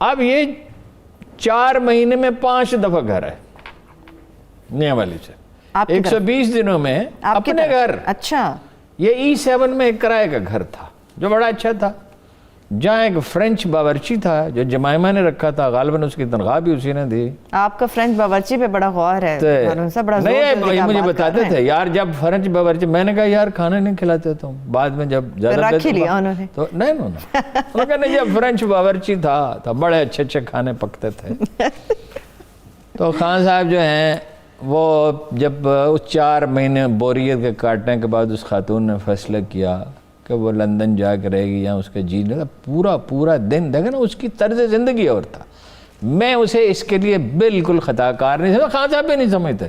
اب یہ 4 مہینے میں 5 دفعہ گھر ہے نیا والی سے, 120 دنوں میں اپنے گھر. اچھا, یہ E7 میں ایک کرائے کا گھر تھا جو بڑا اچھا تھا, جہاں ایک فرینچ باورچی تھا جو جمائمہ نے رکھا تھا, غالباً اس کی تنخواہ بھی اسی نے دی. آپ کا فرینچ باورچی پہ بڑا غور ہے. نہیں, مجھے بتاتے تھے یار جب فرینچ باورچی, میں نے کہا یار کھانا نہیں کھلاتے تم, بعد میں جب رکھ ہی لیا انہوں نے تو نہیں, جب فرینچ باورچی تھا بڑے اچھے اچھے کھانے پکتے تھے. تو خان صاحب جو ہیں وہ جب اس 4 مہینے بوریت کے کاٹنے کے بعد اس خاتون نے فیصلہ کیا کہ وہ لندن جا کے رہے گی یا اس کے جی لگا, پورا دن دیکھیں نا اس کی طرز زندگی اور تھا. میں اسے اس کے لیے بالکل خطا کار نہیں سمجھتا, خان صاحب بھی نہیں سمجھتے.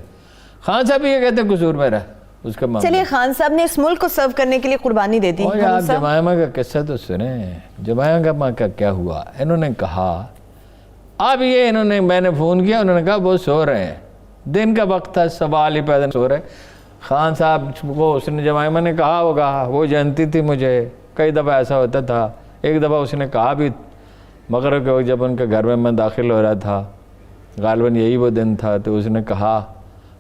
خان صاحب بھی یہ کہتے ہیں قصور میرا اس کا معاملہ. چلیے خان صاحب نے اس ملک کو سرو کرنے کے لیے قربانی دے دی. آپ جمائمہ کا قصہ تو سنیں, جمائمہ کا کیا ہوا. انہوں نے کہا اب یہ میں نے فون کیا, انہوں نے کہا وہ سو رہے ہیں, دن کا وقت تھا, سوال ہی پیدا سو رہے. خان صاحب کو اس نے جمائمہ نے کہا وہ جانتی تھی مجھے, کئی دفعہ ایسا ہوتا تھا. ایک دفعہ اس نے کہا بھی مغرب کے وقت جب ان کے گھر میں داخل ہو رہا تھا, غالباً یہی وہ دن تھا, تو اس نے کہا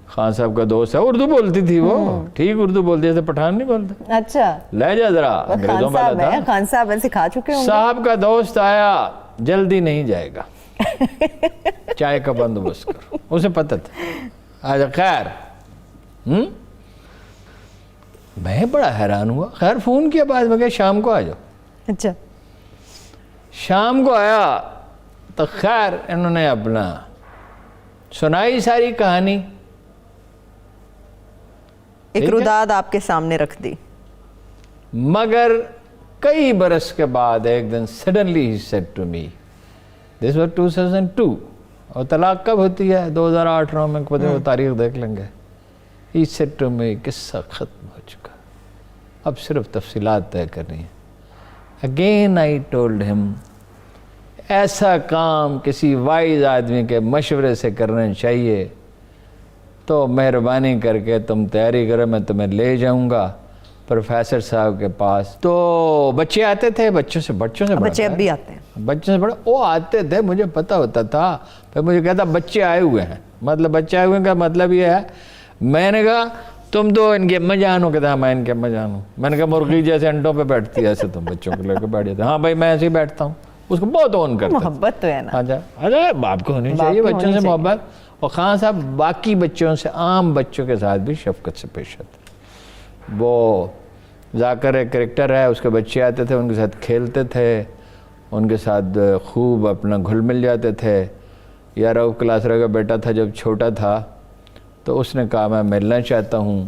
خان صاحب کا دوست ہے, اردو بولتی تھی وہ, ٹھیک اردو بولتی جیسے پٹھان نہیں بولتے. اچھا, لہجہ ذرا انگریزوں والا تھا. خان صاحب سکھا چکے ہوں. صاحب کا دوست آیا, جلدی نہیں جائے گا, چائے کا بندوبست کرو. اسے پتہ تھا. آجا خیر, میں بڑا حیران ہوا. خیر فون کیا بعد میں, شام کو آ جاؤ. اچھا, شام کو آیا تو خیر انہوں نے اپنا سنائی ساری کہانی, ایک روداد آپ کے سامنے رکھ دی. مگر کئی برس کے بعد ایک دن suddenly he said to me, this was 2002, اور طلاق کب ہوتی ہے 2008-9 میں, وہ تاریخ دیکھ لیں گے. he said to me, قصہ ختم ہو چکا, اب صرف تفصیلات طے کرنی ہیں. Again I told him, ایسا کام کسی وائز آدمی کے مشورے سے کرنا چاہیے, تو مہربانی کر کے تم تیاری کرو, میں تمہیں لے جاؤں گا پروفیسر صاحب کے پاس. تو بچے آتے تھے, بچوں سے بچے اب بھی آتے ہیں, بچوں سے بڑا وہ آتے تھے, مجھے پتہ ہوتا تھا. پھر مجھے کہتا بچے آئے ہوئے ہیں, مطلب بچے آئے ہوئے ہیں کا مطلب یہ ہے. میں نے کہا تم تو ان کے اما جان ہو. کہتا میں ان کے اما جان ہوں. میں نے کہا مرغی جیسے انڈوں پہ بیٹھتی ہے ایسے تم بچوں کو لے کے بیٹھ جاتے. ہاں بھائی میں ایسے ہی بیٹھتا ہوں. اس کو بہت اون کرتا, محبت تو ہے نا. اچھا باپ کو ہونی چاہیے بچوں سے محبت. اور خان صاحب باقی بچوں سے, عام بچوں کے ساتھ بھی شفقت سے پیش آتے. وہ ذاکر ایک کریکٹر ہے, اس کے بچے آتے تھے, ان کے ساتھ کھیلتے تھے, ان کے ساتھ خوب اپنا گھل مل جاتے تھے. یا رؤف کلاسرا کا بیٹا تھا جب چھوٹا تھا, تو اس نے کہا میں ملنا چاہتا ہوں,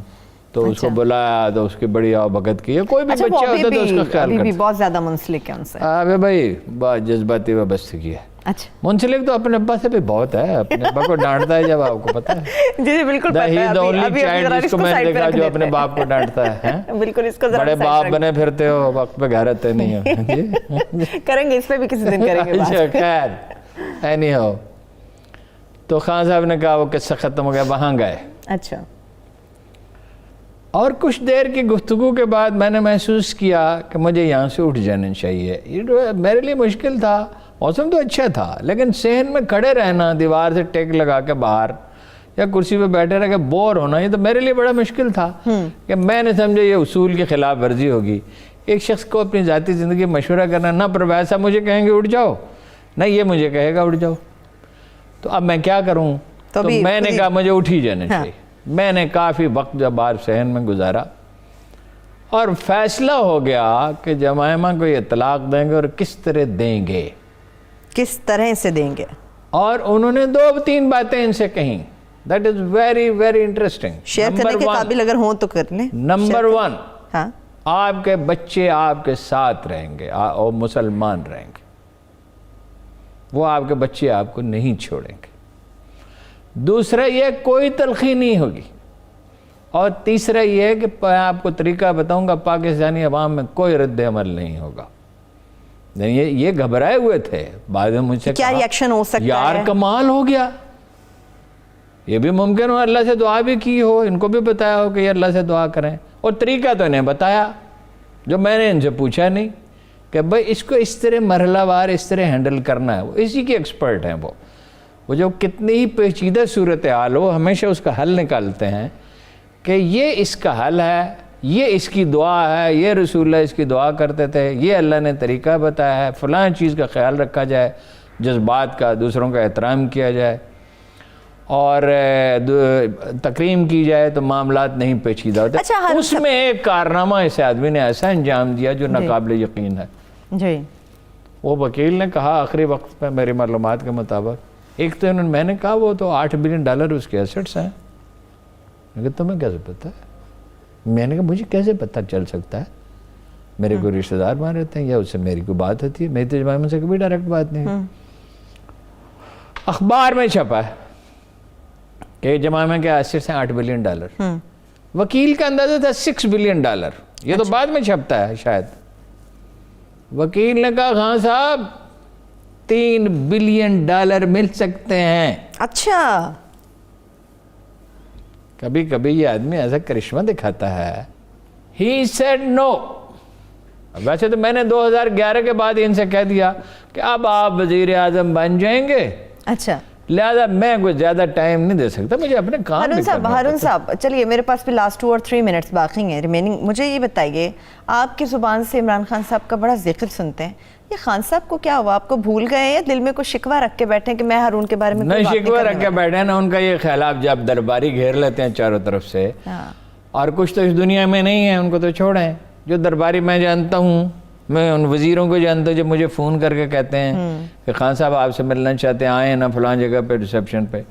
تو اس کو بلایا, تو اس کی بڑی آؤ بھگت کی. کوئی بھی بچہ ہوتا تو اس کا خیال کرتا. بہت زیادہ منسلک ہے ان سے. بھائی بہت جذباتی وابستگی ہے. اچھا, منسلک تو اپنے ابا سے بھی بہت ہے, اپنے ابا کو ڈانٹتا ہے جب آپ کو پتہ ہے. جی بالکل پتہ ہے. ابھی جس کو میں نے دیکھا جو اپنے باپ کو ڈانٹتا ہے. بالکل, اس کو ذرا بڑے باپ بنے پھرتے ہو, وقت پہ گھر رہتے نہیں ہو. کریں گے اس پہ بھی کسی دن کریں گے بات. خیر اینی ہو. تو خان صاحب نے کہا وہ قصہ ختم ہو گیا, وہاں گئے. اچھا, اور کچھ دیر کی گفتگو کے بعد میں نے محسوس کیا کہ مجھے یہاں سے اٹھ جانا چاہیے. یہ میرے لیے مشکل تھا, موسم تو اچھا تھا, لیکن صحن میں کھڑے رہنا, دیوار سے ٹیک لگا کے باہر یا کرسی پہ بیٹھے رہ کے بور ہونا, یہ تو میرے لیے بڑا مشکل تھا. کہ میں نے سمجھا یہ اصول کی خلاف ورزی ہوگی. ایک شخص کو اپنی ذاتی زندگی مشورہ کرنا, نہ پروفیسر صاحب مجھے کہیں گے اٹھ جاؤ, نہ یہ مجھے کہے گا اٹھ جاؤ. تو اب میں کیا کروں؟ تو میں نے کہا مجھے اٹھ ہی جانا چاہیے. میں نے کافی وقت جب باہر صحن میں گزارا, اور فیصلہ ہو گیا کہ جمائمہ کو یہ طلاق دیں گے, اور کس طرح دیں گے, کس طرح سے دیں گے. اور انہوں نے 2-3 باتیں ان سے کہیں. That is very very interesting. Share کرنے کے قابل اگر ہوں تو کر لیں. نمبر 1, آپ کے بچے آپ کے ساتھ رہیں گے اور مسلمان رہیں گے. وہ آپ کے بچے آپ کو نہیں چھوڑیں گے. دوسرا یہ کوئی تلخی نہیں ہوگی. اور تیسرا یہ کہ میں آپ کو طریقہ بتاؤں گا, پاکستانی عوام میں کوئی رد عمل نہیں ہوگا. یہ گھبرائے ہوئے تھے, بعد میں مجھ سے کیا ریاکشن ہو سکتا ہے, یار کمال ہو گیا. یہ بھی ممکن ہو اللہ سے دعا بھی کی ہو, ان کو بھی بتایا ہو کہ یہ اللہ سے دعا کریں, اور طریقہ تو انہیں بتایا جو میں نے ان سے پوچھا نہیں. کہ بھائی اس کو اس طرح مرحلہ وار اس طرح ہینڈل کرنا ہے. وہ اسی کے ایکسپرٹ ہیں. وہ جو کتنی ہی پیچیدہ صورتحال ہو ہمیشہ اس کا حل نکالتے ہیں کہ یہ اس کا حل ہے, یہ اس کی دعا ہے, یہ رسول اللہ اس کی دعا کرتے تھے, یہ اللہ نے طریقہ بتایا ہے, فلاں چیز کا خیال رکھا جائے, جذبات کا, دوسروں کا احترام کیا جائے اور تکریم کی جائے تو معاملات نہیں پیچیدہ ہوتے. اس میں ایک کارنامہ اس آدمی نے ایسا انجام دیا جو ناقابل یقین ہے. جی وہ وکیل نے کہا آخری وقت پہ میری معلومات کے مطابق, ایک تو میں نے کہا وہ تو $8 بلین اس کے ایسٹس ہیں. میں کہا تمہیں کیسے پتہ ہے؟ میں نے کہا مجھے کیسے پتہ چل سکتا ہے؟ میرے کوئی رشتہ دار وہاں رہتے ہیں یا اس سے میری کوئی بات ہوتی ہے؟ میری تو جماعت سے کبھی ڈائریکٹ بات نہیں ہے. اخبار میں چھپا ہے کہ جماعت کے ایسٹس ہیں $8 بلین. وکیل کا اندازہ تھا $6 بلین. یہ تو بعد میں چھپتا ہے شاید. وکیل نے کہا خان صاحب $3 بلین مل سکتے ہیں. اچھا, کبھی کبھی یہ آدمی ایسا کرشمہ دکھاتا ہے. He said no. ویسے تو میں نے 2011 کے بعد ان سے کہہ دیا کہ اب آپ وزیر اعظم بن جائیں گے, اچھا, لہذا میں کوئی زیادہ ٹائم نہیں دے سکتا, مجھے اپنے کام بھی کرنا ہے. ہارون صاحب چلیے, میرے پاس بھی لاسٹ 2 اور 3 منٹس باقی ہیں ریمیننگ. مجھے یہ بتائیے, آپ کی زبان سے عمران خان صاحب کا بڑا ذکر سنتے ہیں, یہ خان صاحب کو کیا ہوا؟ آپ کو بھول گئے ہیں یا دل میں کوئی شکوہ رکھ کے بیٹھے ہیں کہ میں ہارون کے بارے میں نہیں شکوہ رکھ کے بیٹھے ہیں نا, ان کا یہ خیالات جب درباری گھیر لیتے ہیں چاروں طرف سے, اور کچھ تو اس دنیا میں نہیں ہے, ان کو تو چھوڑیں. جو درباری میں جانتا ہوں, میں ان وزیروں کو جانتا ہوں جب مجھے فون کر کے کہتے ہیں کہ خان صاحب آپ سے ملنا چاہتے ہیں, آئیں نا فلاں جگہ پہ ریسیپشن پہ,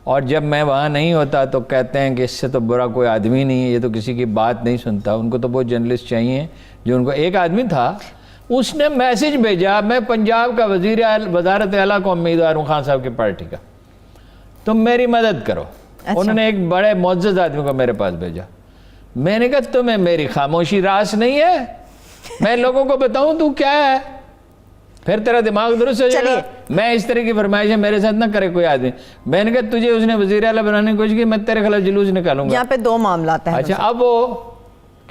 اور جب میں وہاں نہیں ہوتا تو کہتے ہیں کہ اس سے تو برا کوئی آدمی نہیں ہے, یہ تو کسی کی بات نہیں سنتا. ان کو تو وہ جرنلسٹ چاہیے جو ان کو, ایک آدمی تھا اس نے میسج بھیجا, میں پنجاب کا وزارت اعلیٰ کو امیدوار ہوں خان صاحب کی پارٹی کا, تم میری مدد کرو. انہوں نے ایک بڑے معزز آدمی کو میرے پاس بھیجا. میں نے کہا تمہیں میری خاموشی راس نہیں ہے, میں لوگوں کو بتاؤں تو کیا ہے, پھر تیرا دماغ درست ہو جائے گا. میں اس طرح کی فرمائشیں میرے ساتھ نہ کرے کوئی آدمی. میں نے کہا تجھے اس نے وزیر اعلیٰ بنانے کی کوشش کی, میں تیرے خلاف جلوس نکالوں گا. یہاں پہ 2 معاملات ہیں. اچھا, اب وہ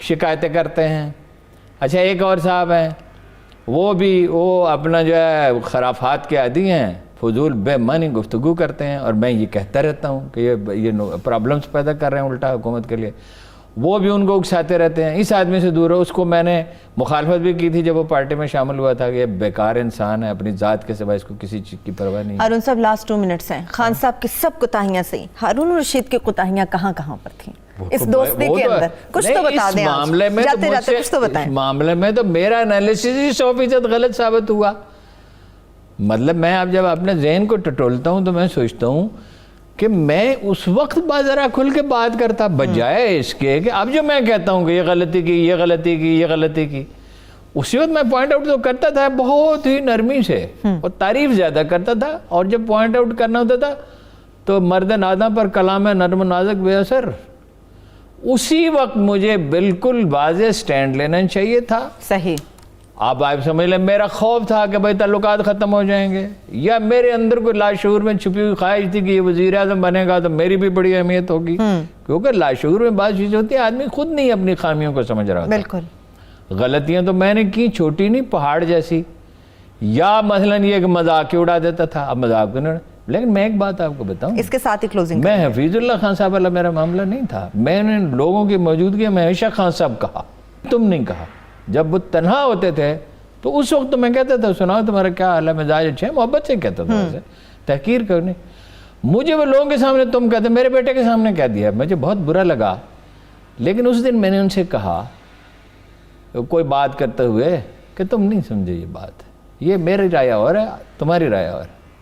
شکایتیں کرتے ہیں. اچھا, ایک اور صاحب ہیں, وہ اپنا جو ہے خرافات کے عادی ہیں, فضول بے معنی گفتگو کرتے ہیں, اور میں یہ کہتا رہتا ہوں کہ یہ پرابلمس پیدا کر رہے ہیں الٹا حکومت کے لیے. وہ بھی ان کو اکساتے رہتے ہیں. اس آدمی سے دور ہو. اس کو میں نے مخالفت بھی کی تھی جب وہ پارٹی میں شامل ہوا تھا کہ یہ بیکار انسان ہے, اپنی ذات کے سوائے اس کو کسی چیز کی پرواہ نہیں. ہارون صاحب لاسٹ 2 منٹس ہیں. خان صاحب کی سب کوتاہیاں سے ہارون رشید کی کوتاہیاں کہاں پر تھیں اس دوستی کے اندر؟ کچھ تو بتا دیں, جاتے جاتے کچھ تو بتائیں. اس معاملے میں تو میرا انالیسس ہی 100% غلط ثابت ہوا. مطلب میں اب جب اپنے ذہن کو ٹٹولتا ہوں تو میں سوچتا ہوں کہ میں اس وقت ذرا کھل کے بات کرتا, بجائے اس کے کہ اب جو میں کہتا ہوں کہ یہ غلطی کی, یہ غلطی کی, یہ غلطی کی, اسی وقت میں پوائنٹ آؤٹ تو کرتا تھا بہت ہی نرمی سے, اور تعریف زیادہ کرتا تھا. اور جب پوائنٹ آؤٹ کرنا ہوتا تھا تو مرد ناداں پر کلام نرم و نازک بے اثر. اسی وقت مجھے بالکل واضح سٹینڈ لینا چاہیے تھا. صحیح. آپ سمجھ لیں میرا خوف تھا کہ بھائی تعلقات ختم ہو جائیں گے, یا میرے اندر کوئی لاشعور میں چھپی ہوئی خواہش تھی کہ یہ وزیر اعظم بنے گا تو میری بھی بڑی اہمیت ہوگی. کیونکہ لاشعور میں بعض چیزیں ہوتی ہیں, آدمی خود نہیں اپنی خامیوں کو سمجھ رہا ہوتا. بالکل. غلطیاں تو میں نے کی, چھوٹی نہیں پہاڑ جیسی. یا مثلا یہ کہ مذاق کی اڑا دیتا تھا, اب مذاق تو نہیں. لیکن میں ایک بات آپ کو بتاؤں, اس کے ساتھ ہی کلوزنگ, میں حفیظ اللہ خان صاحب والا میرا معاملہ نہیں تھا. میں نے لوگوں کی موجودگی میں ہمیشہ خان صاحب کہا, تم نہیں کہا. جب وہ تنہا ہوتے تھے تو اس وقت تو میں کہتا تھا سناؤ تمہارا کیا حال ہے, مزاج اچھا ہے, محبت سے کہتا تھا, ویسے تحقیر کرنے. مجھے وہ لوگوں کے سامنے تم کہتے, میرے بیٹے کے سامنے کہہ دیا, مجھے بہت برا لگا. لیکن اس دن میں نے ان سے کہا کوئی بات کرتے ہوئے کہ تم نہیں سمجھے یہ بات, یہ میری رائے اور ہے, تمہاری رائے اور ہے.